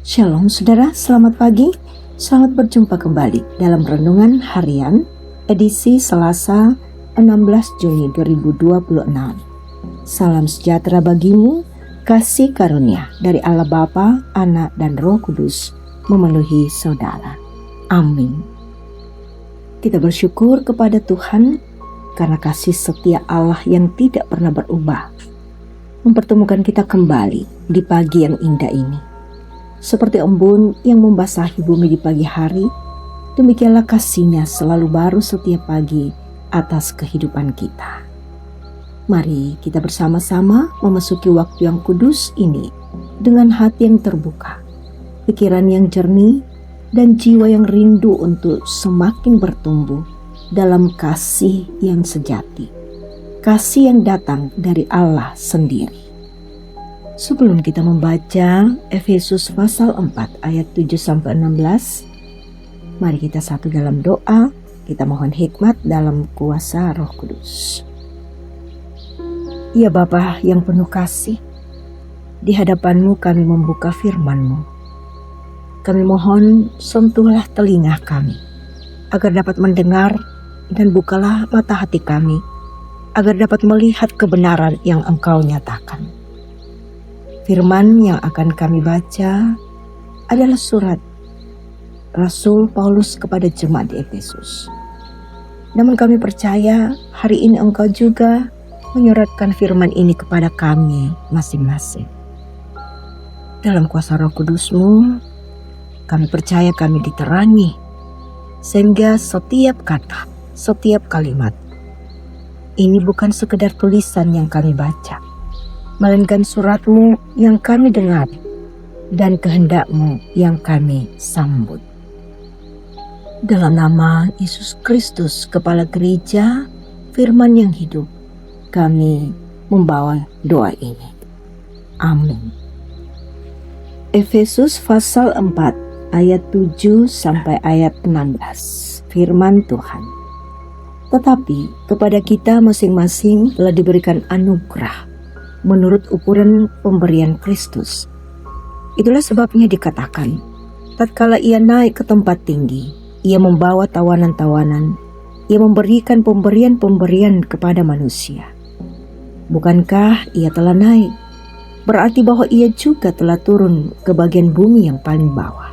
Shalom saudara, selamat pagi. Selamat berjumpa kembali dalam Renungan Harian edisi Selasa 16 Juni 2026. Salam sejahtera bagimu, kasih karunia dari Allah Bapa, Anak dan Roh Kudus memenuhi saudara. Amin. Kita bersyukur kepada Tuhan karena kasih setia Allah yang tidak pernah berubah mempertemukan kita kembali di pagi yang indah ini. Seperti embun yang membasahi bumi di pagi hari, demikianlah kasih-Nya selalu baru setiap pagi atas kehidupan kita. Mari kita bersama-sama memasuki waktu yang kudus ini dengan hati yang terbuka, pikiran yang jernih, dan jiwa yang rindu untuk semakin bertumbuh dalam kasih yang sejati, kasih yang datang dari Allah sendiri. Sebelum kita membaca Efesus pasal 4 ayat 7-16, mari kita satu dalam doa, kita mohon hikmat dalam kuasa Roh Kudus. Ya Bapa yang penuh kasih, di hadapan-Mu kami membuka firman-Mu. Kami mohon sentuhlah telinga kami, agar dapat mendengar, dan bukalah mata hati kami, agar dapat melihat kebenaran yang Engkau nyatakan. Firman yang akan kami baca adalah surat Rasul Paulus kepada jemaat di Efesus. Namun kami percaya hari ini Engkau juga menyuratkan firman ini kepada kami masing-masing. Dalam kuasa Roh Kudus-Mu, kami percaya kami diterangi, sehingga setiap kata, setiap kalimat, ini bukan sekedar tulisan yang kami baca, melainkan surat-Mu yang kami dengar dan kehendak-Mu yang kami sambut. Dalam nama Yesus Kristus, Kepala Gereja, Firman yang hidup, kami membawa doa ini. Amin. Efesus pasal 4 ayat 7 sampai ayat 16. Firman Tuhan. Tetapi kepada kita masing-masing telah diberikan anugerah menurut ukuran pemberian Kristus. Itulah sebabnya dikatakan, tatkala Ia naik ke tempat tinggi, Ia membawa tawanan-tawanan, Ia memberikan pemberian-pemberian kepada manusia. Bukankah Ia telah naik? Berarti bahwa Ia juga telah turun ke bagian bumi yang paling bawah.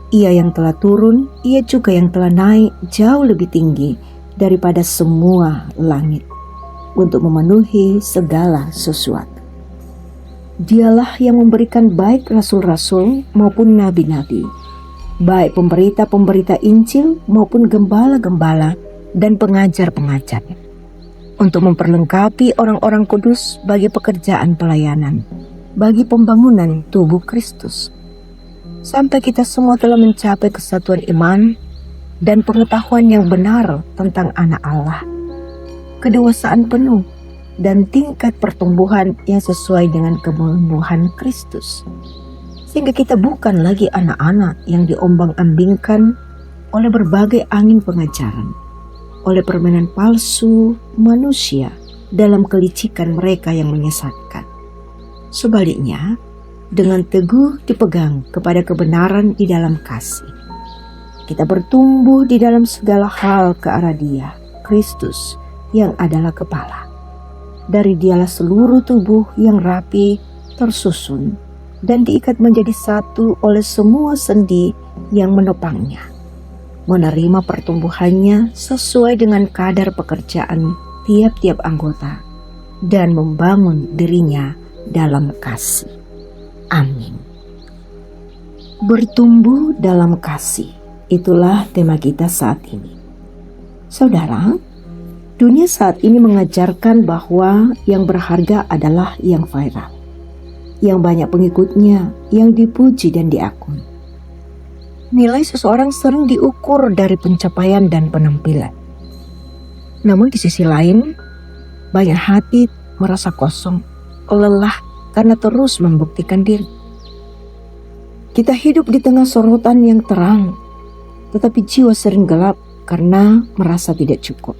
Ia yang telah turun, Ia juga yang telah naik jauh lebih tinggi daripada semua langit, untuk memenuhi segala sesuatu. Dialah yang memberikan baik rasul-rasul maupun nabi-nabi, baik pemberita-pemberita Injil maupun gembala-gembala dan pengajar-pengajar, untuk memperlengkapi orang-orang kudus bagi pekerjaan pelayanan, bagi pembangunan tubuh Kristus, sampai kita semua telah mencapai kesatuan iman dan pengetahuan yang benar tentang Anak Allah, kedewasaan penuh dan tingkat pertumbuhan yang sesuai dengan kepenuhan Kristus, sehingga kita bukan lagi anak-anak yang diombang-ambingkan oleh berbagai angin pengajaran, oleh permainan palsu manusia dalam kelicikan mereka yang menyesatkan. Sebaliknya, dengan teguh dipegang kepada kebenaran di dalam kasih, kita bertumbuh di dalam segala hal ke arah Dia, Kristus, yang adalah kepala. Dari Dialah seluruh tubuh yang rapi tersusun dan diikat menjadi satu oleh semua sendi yang menopangnya, menerima pertumbuhannya sesuai dengan kadar pekerjaan tiap-tiap anggota dan membangun dirinya dalam kasih. Amin. Bertumbuh dalam kasih, itulah tema kita saat ini. Saudara, dunia saat ini mengajarkan bahwa yang berharga adalah yang viral, yang banyak pengikutnya, yang dipuji dan diakui. Nilai seseorang sering diukur dari pencapaian dan penampilan. Namun di sisi lain, banyak hati merasa kosong, lelah karena terus membuktikan diri. Kita hidup di tengah sorotan yang terang, tetapi jiwa sering gelap karena merasa tidak cukup.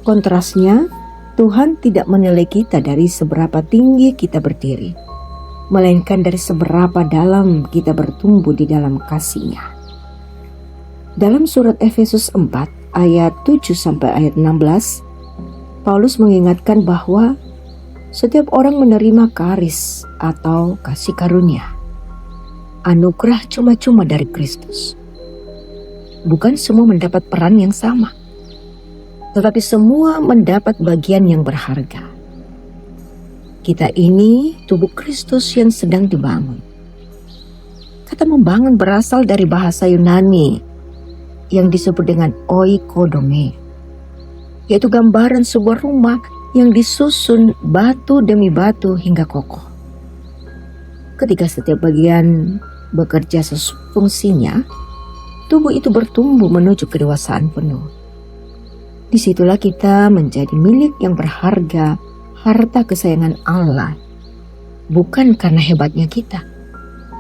Kontrasnya, Tuhan tidak menilai kita dari seberapa tinggi kita berdiri, melainkan dari seberapa dalam kita bertumbuh di dalam kasih-Nya. Dalam surat Efesus 4 ayat 7 sampai ayat 16, Paulus mengingatkan bahwa setiap orang menerima karis atau kasih karunia, anugerah cuma-cuma dari Kristus. Bukan semua mendapat peran yang sama, tetapi semua mendapat bagian yang berharga. Kita ini tubuh Kristus yang sedang dibangun. Kata membangun berasal dari bahasa Yunani yang disebut dengan oikodome, yaitu gambaran sebuah rumah yang disusun batu demi batu hingga kokoh. Ketika setiap bagian bekerja sesuai fungsinya, tubuh itu bertumbuh menuju kedewasaan penuh. Disitulah kita menjadi milik yang berharga, harta kesayangan Allah, bukan karena hebatnya kita,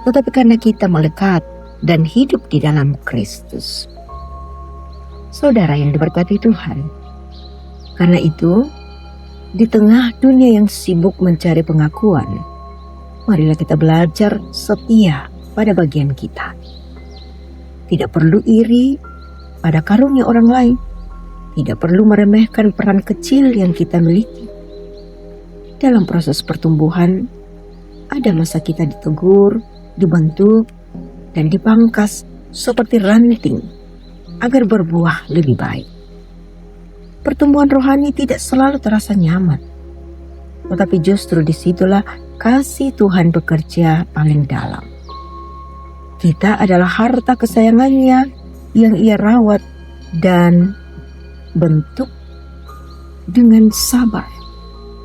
tetapi karena kita melekat dan hidup di dalam Kristus. Saudara yang diberkati Tuhan, karena itu, di tengah dunia yang sibuk mencari pengakuan, marilah kita belajar setia pada bagian kita. Tidak perlu iri pada karunia orang lain, tidak perlu meremehkan peran kecil yang kita miliki. Dalam proses pertumbuhan, ada masa kita ditegur, dibentuk, dan dipangkas seperti ranting agar berbuah lebih baik. Pertumbuhan rohani tidak selalu terasa nyaman, tetapi justru disitulah kasih Tuhan bekerja paling dalam. Kita adalah harta kesayangannya yang Ia rawat dan bentuk dengan sabar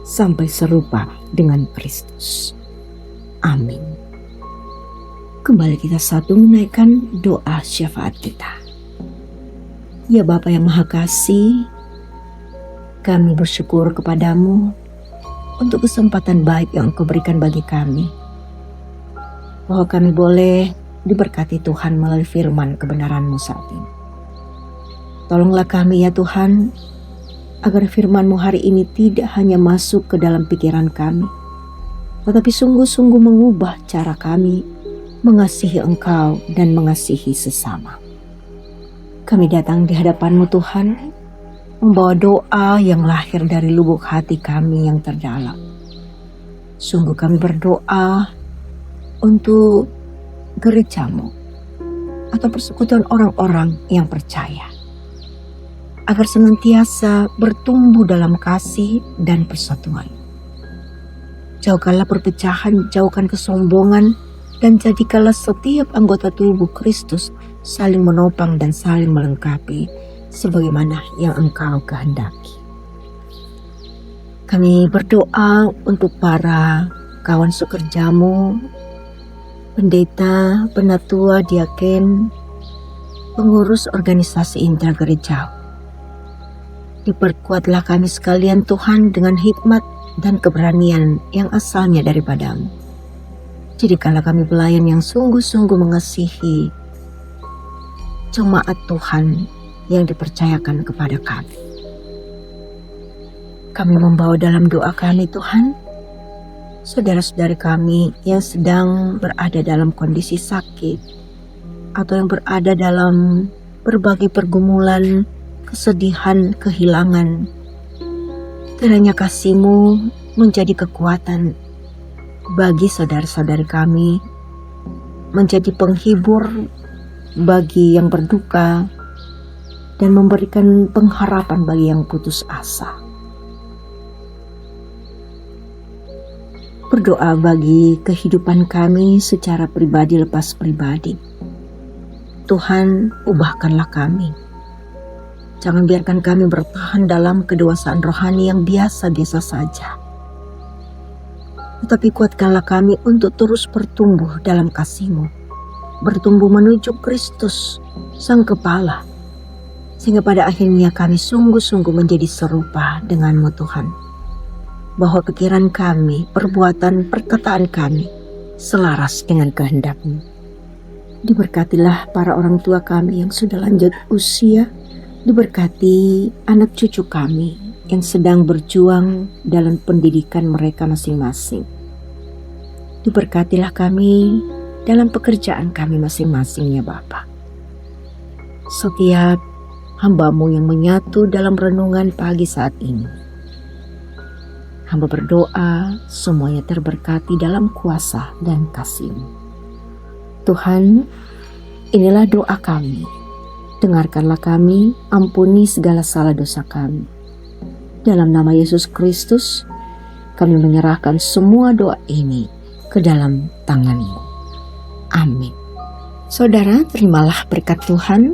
sampai serupa dengan Kristus. Amin. Kembali kita satu menaikkan doa syafaat kita. Ya Bapa yang Maha Kasih, kami bersyukur kepadamu untuk kesempatan baik yang Engkau berikan bagi kami, bahwa kami boleh diberkati Tuhan melalui firman kebenaran-Mu saat ini. Tolonglah kami ya Tuhan, agar firman-Mu hari ini tidak hanya masuk ke dalam pikiran kami, tetapi sungguh-sungguh mengubah cara kami mengasihi Engkau dan mengasihi sesama. Kami datang di hadapan-Mu Tuhan, membawa doa yang lahir dari lubuk hati kami yang terdalam. Sungguh kami berdoa untuk gereja-Mu atau persekutuan orang-orang yang percaya, agar senantiasa bertumbuh dalam kasih dan persatuan. Jauhkanlah perpecahan, jauhkan kesombongan, dan jadikanlah setiap anggota tubuh Kristus saling menopang dan saling melengkapi sebagaimana yang Engkau kehendaki. Kami berdoa untuk para kawan sekerja-Mu, pendeta, penatua, diaken, pengurus organisasi intragereja. Diperkuatlah kami sekalian Tuhan dengan hikmat dan keberanian yang asalnya daripada-Mu. Jadikanlah kami pelayan yang sungguh-sungguh mengasihi jemaat Tuhan yang dipercayakan kepada kami. Kami membawa dalam doa kami Tuhan, saudara-saudari kami yang sedang berada dalam kondisi sakit, atau yang berada dalam berbagai pergumulan, kesedihan, kehilangan. Kiranya kasih-Mu menjadi kekuatan bagi saudara-saudari kami, menjadi penghibur bagi yang berduka, dan memberikan pengharapan bagi yang putus asa. Berdoa bagi kehidupan kami secara pribadi lepas pribadi. Tuhan, ubahkanlah kami. Jangan biarkan kami bertahan dalam kedewasaan rohani yang biasa-biasa saja. Tetapi kuatkanlah kami untuk terus bertumbuh dalam kasih-Mu, bertumbuh menuju Kristus, Sang Kepala, sehingga pada akhirnya kami sungguh-sungguh menjadi serupa dengan-Mu Tuhan, bahwa pikiran kami, perbuatan, perkataan kami selaras dengan kehendak-Mu. Diberkatilah para orang tua kami yang sudah lanjut usia, diberkati anak cucu kami yang sedang berjuang dalam pendidikan mereka masing-masing. Diberkatilah kami dalam pekerjaan kami masing-masing ya Bapa. Setiap hamba-Mu yang menyatu dalam renungan pagi saat ini, hamba berdoa semuanya terberkati dalam kuasa dan kasih-Mu. Tuhan, inilah doa kami. Dengarkanlah kami, ampuni segala salah dosa kami. Dalam nama Yesus Kristus, kami menyerahkan semua doa ini ke dalam tangan-Mu. Amin. Saudara, terimalah berkat Tuhan.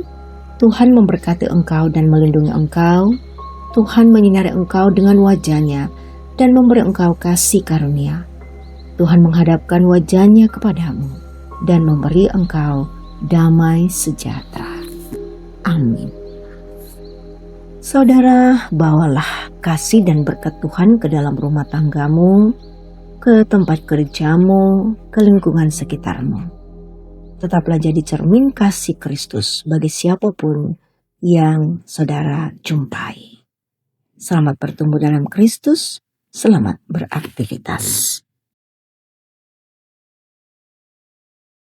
Tuhan memberkati engkau dan melindungi engkau. Tuhan menyinari engkau dengan wajah-Nya dan memberi engkau kasih karunia. Tuhan menghadapkan wajah-Nya kepadamu dan memberi engkau damai sejahtera. Amin. Saudara, bawalah kasih dan berkat Tuhan ke dalam rumah tanggamu, ke tempat kerjamu, ke lingkungan sekitarmu. Tetaplah jadi cermin kasih Kristus bagi siapapun yang saudara jumpai. Selamat bertumbuh dalam Kristus, selamat beraktivitas.